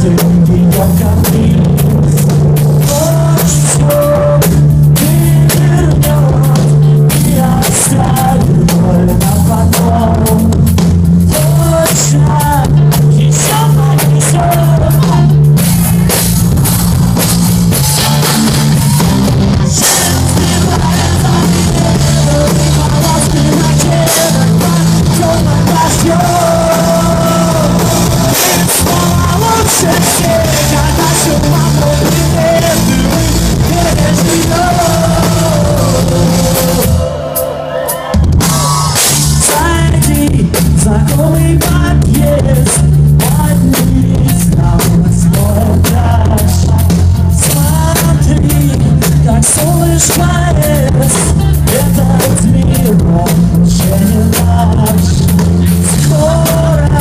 деньги, как каприз. Ложь все вернет и оставит боль на потом. Точно еще понесет. Знакомый подъезд, поднялись на свой этаж. Смотри, как солнышко лез, этот мир, он уже не наш. Скоро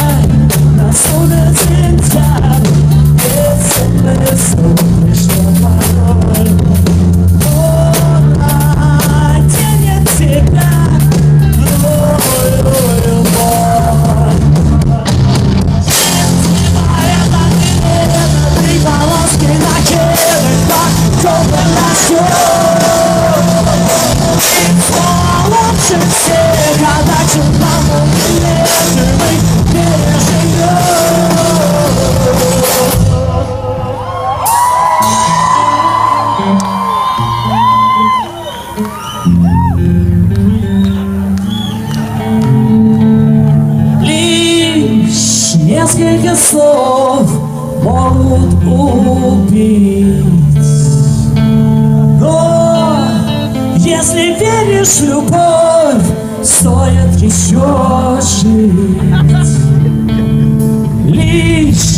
наступит сентябрь, если мы слышим порой. Он оденет тебя в новую любовь. Три полоски накидывай по теплым ночам. Лучше всех, а дальше маму мы переживем. Лишь несколько слов могут убить, но если веришь в любовь, стоит еще жить. Лишь